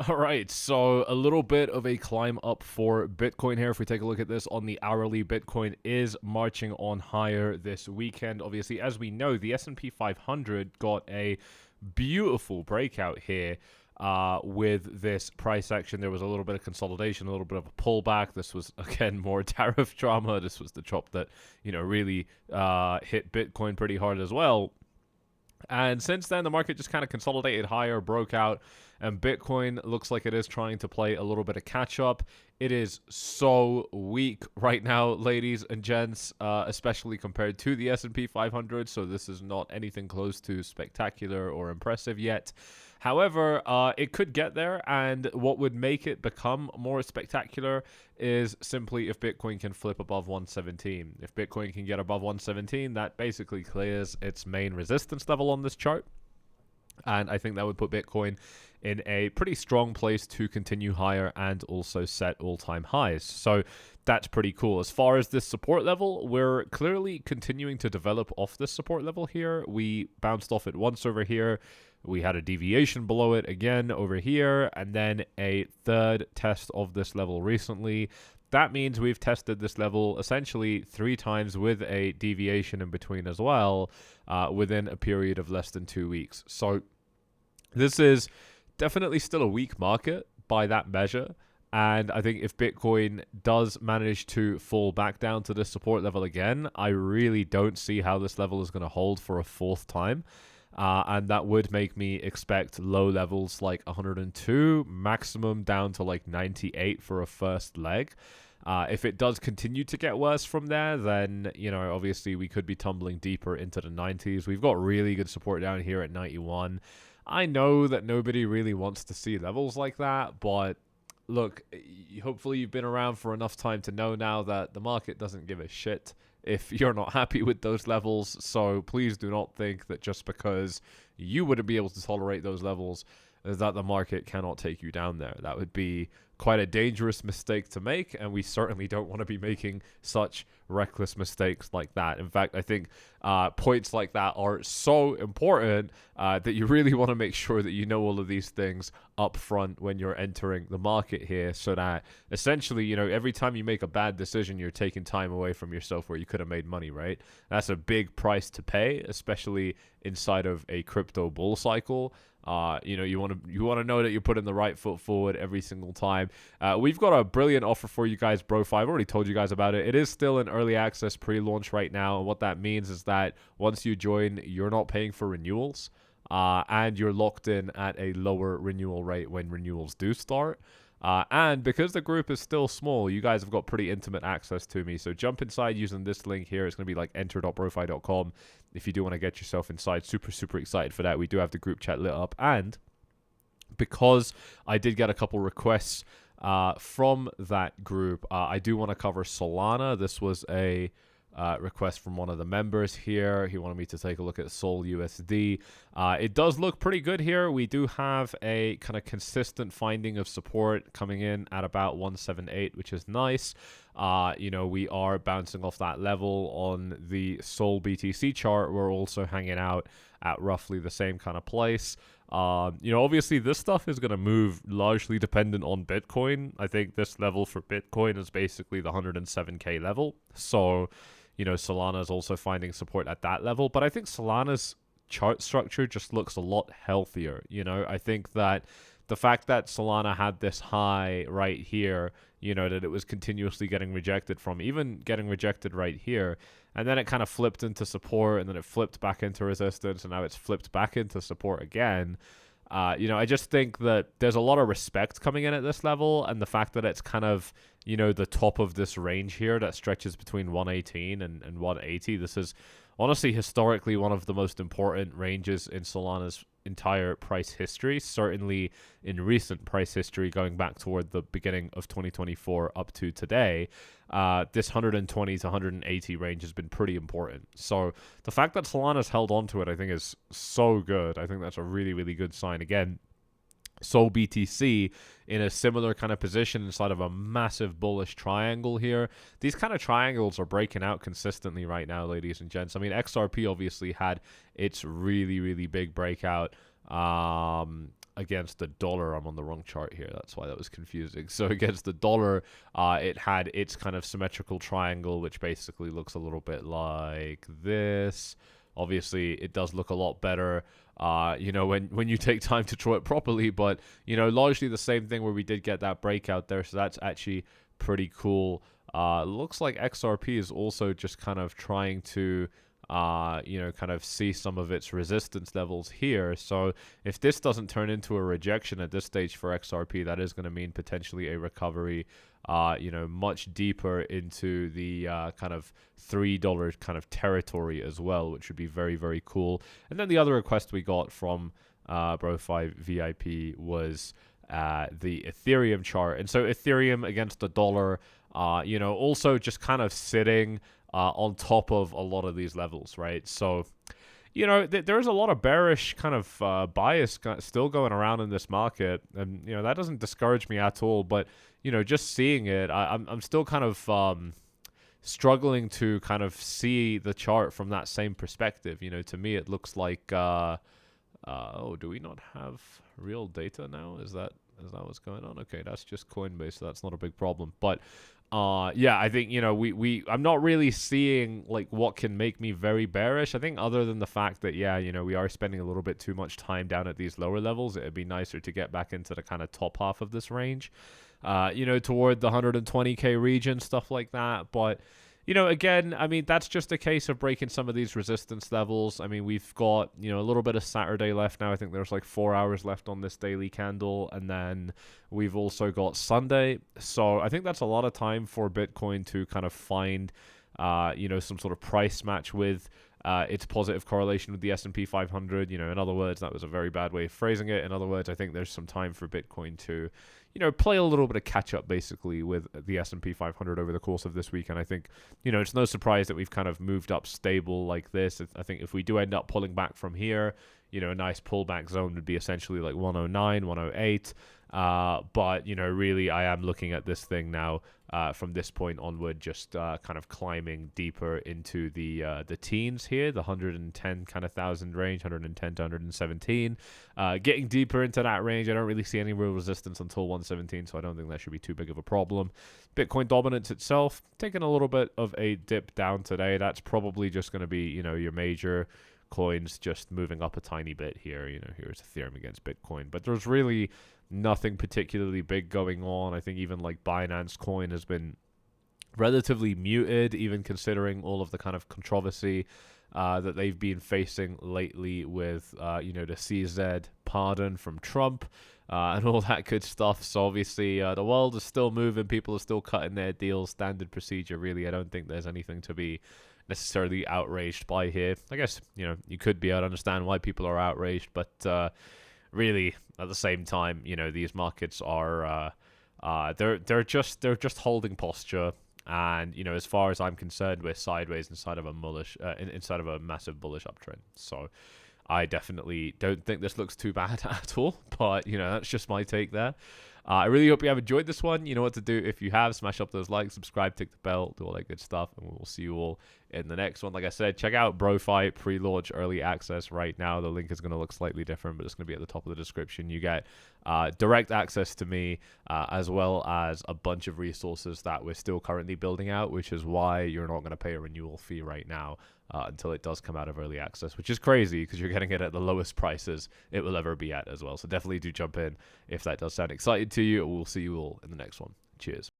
All right, so a little bit of a climb up for Bitcoin here. If we take a look at this on the hourly, Bitcoin is marching on higher this weekend. Obviously, as we know, the S&P 500 got a beautiful breakout here with this price action. There was a little bit of consolidation, a little bit of a pullback. This was, again, more tariff drama. This was the chop that, really hit Bitcoin pretty hard as well. And since then, the market just kind of consolidated higher, broke out, and Bitcoin looks like it is trying to play a little bit of catch up. It is so weak right now, ladies and gents, especially compared to the S&P 500. So this is not anything close to spectacular or impressive yet. However, it could get there, and what would make it become more spectacular is simply if Bitcoin can flip above 117. If Bitcoin can get above 117, that basically clears its main resistance level on this chart. And I think that would put Bitcoin in a pretty strong place to continue higher and also set all-time highs. So that's pretty cool. As far as this support level, we're clearly continuing to develop off this support level here. We bounced off it once over here. We had a deviation below it again over here, and then a third test of this level recently. That means we've tested this level essentially 3 times with a deviation in between as well, within a period of less than 2 weeks. So this is definitely still a weak market by that measure. And I think if Bitcoin does manage to fall back down to this support level again, I really don't see how this level is going to hold for a 4th time. And that would make me expect low levels like 102, maximum down to like 98 for a first leg. If it does continue to get worse from there, then, obviously we could be tumbling deeper into the 90s. We've got really good support down here at 91. I know that nobody really wants to see levels like that, but look, hopefully you've been around for enough time to know now that the market doesn't give a shit if you're not happy with those levels. So please do not think that just because you wouldn't be able to tolerate those levels, that the market cannot take you down there. That would be quite a dangerous mistake to make, and we certainly don't want to be making such reckless mistakes like that. In fact, I think points like that are so important that you really want to make sure that you know all of these things up front when you're entering the market here, so that essentially, every time you make a bad decision, you're taking time away from yourself where you could have made money, right? That's a big price to pay, especially inside of a crypto bull cycle. You want to know that you're putting the right foot forward every single time. We've got a brilliant offer for you guys, BroFi. I've already told you guys about it. It is still in early access pre-launch right now, and what that means is that once you join, you're not paying for renewals, and you're locked in at a lower renewal rate when renewals do start. And because the group is still small, you guys have got pretty intimate access to me. So jump inside using this link here. It's going to be like enter.brofi.com if you do want to get yourself inside. Super, super excited for that. We do have the group chat lit up. And because I did get a couple requests from that group, I do want to cover Solana. This was a request from one of the members here. He wanted me to take a look at Sol USD. It does look pretty good here. We do have a kind of consistent finding of support coming in at about 178, which is nice. We are bouncing off that level on the Sol BTC chart. We're also hanging out at roughly the same kind of place. Obviously this stuff is going to move largely dependent on Bitcoin. I think this level for Bitcoin is basically the 107K level. So, Solana is also finding support at that level. But I think Solana's chart structure just looks a lot healthier. I think that the fact that Solana had this high right here, that it was continuously getting rejected from, even getting rejected right here, and then it kind of flipped into support, and then it flipped back into resistance, and now it's flipped back into support again. I just think that there's a lot of respect coming in at this level, and the fact that it's kind of, the top of this range here that stretches between 118 and 180. This is honestly historically one of the most important ranges in Solana's entire price history, certainly in recent price history going back toward the beginning of 2024 up to today. This 120 to 180 range has been pretty important. So the fact that Solana's held on to it, I think, is so good. I think that's a really, really good sign. Again, Sol BTC in a similar kind of position inside of a massive bullish triangle here. These kind of triangles are breaking out consistently right now, ladies and gents. I mean, XRP obviously had its really, really big breakout against the dollar, I'm on the wrong chart here. That's why that was confusing. So against the dollar, it had its kind of symmetrical triangle, which basically looks a little bit like this. Obviously, it does look a lot better, you know, when you take time to draw it properly. But, you know, largely the same thing where we did get that breakout there. So that's actually pretty cool. Looks like XRP is also just kind of trying to, you know, kind of see some of its resistance levels here. So if this doesn't turn into a rejection at this stage for XRP, that is going to mean potentially a recovery, you know, much deeper into the kind of $3 kind of territory as well, which would be very, very cool. And then the other request we got from BroFi VIP was the Ethereum chart. And so Ethereum against the dollar, you know, also just kind of sitting on top of a lot of these levels, right? So, you know, there's a lot of bearish kind of bias still going around in this market, and you know that doesn't discourage me at all. But you know, just seeing it, I'm still kind of struggling to kind of see the chart from that same perspective. You know, to me, it looks like oh, do we not have real data now? Is that what's going on? Okay, that's just Coinbase, so that's not a big problem. But yeah, I think, you know, I'm not really seeing like what can make me very bearish. I think other than the fact that, yeah, you know, we are spending a little bit too much time down at these lower levels, it'd be nicer to get back into the kind of top half of this range, you know, toward the 120k region, stuff like that. But you know, again, I mean, that's just a case of breaking some of these resistance levels. I mean, we've got, you know, a little bit of Saturday left now. I think there's like 4 hours left on this daily candle. And then we've also got Sunday. So I think that's a lot of time for Bitcoin to kind of find, you know, some sort of price match with its positive correlation with the S&P 500. You know, in other words, that was a very bad way of phrasing it. In other words, I think there's some time for Bitcoin to, you know, play a little bit of catch up basically with the S&P 500 over the course of this week. And I think, you know, it's no surprise that we've kind of moved up stable like this. I think if we do end up pulling back from here, you know, a nice pullback zone would be essentially like 109, 108. But, you know, really I am looking at this thing now from this point onward, just kind of climbing deeper into the teens here, the 110 kind of thousand range, 110 to 117, getting deeper into that range. I don't really see any real resistance until 117, so I don't think that should be too big of a problem. Bitcoin dominance itself taking a little bit of a dip down today. That's probably just going to be, you know, your major coins just moving up a tiny bit here. You know, here's Ethereum against Bitcoin, but there's really nothing particularly big going on. I think even like Binance Coin has been relatively muted, even considering all of the kind of controversy that they've been facing lately with, you know, the CZ pardon from Trump and all that good stuff. So obviously the world is still moving. People are still cutting their deals. Standard procedure, really. I don't think there's anything to be necessarily outraged by here. I guess, you know, you could be able to understand why people are outraged, but really at the same time, you know, these markets are they're just holding posture. And, you know, as far as I'm concerned, we're sideways inside of a massive bullish uptrend. So I definitely don't think this looks too bad at all. But, you know, that's just my take there. I really hope you have enjoyed this one. You know what to do. If you have, smash up those likes, subscribe, tick the bell, do all that good stuff. And we'll see you all in the next one. Like I said, check out BroFi pre-launch early access right now. The link is going to look slightly different, but it's going to be at the top of the description. You get direct access to me, as well as a bunch of resources that we're still currently building out, which is why you're not going to pay a renewal fee right now until it does come out of early access, which is crazy because you're getting it at the lowest prices it will ever be at as well. So definitely do jump in if that does sound exciting to you. We'll see you all in the next one. Cheers.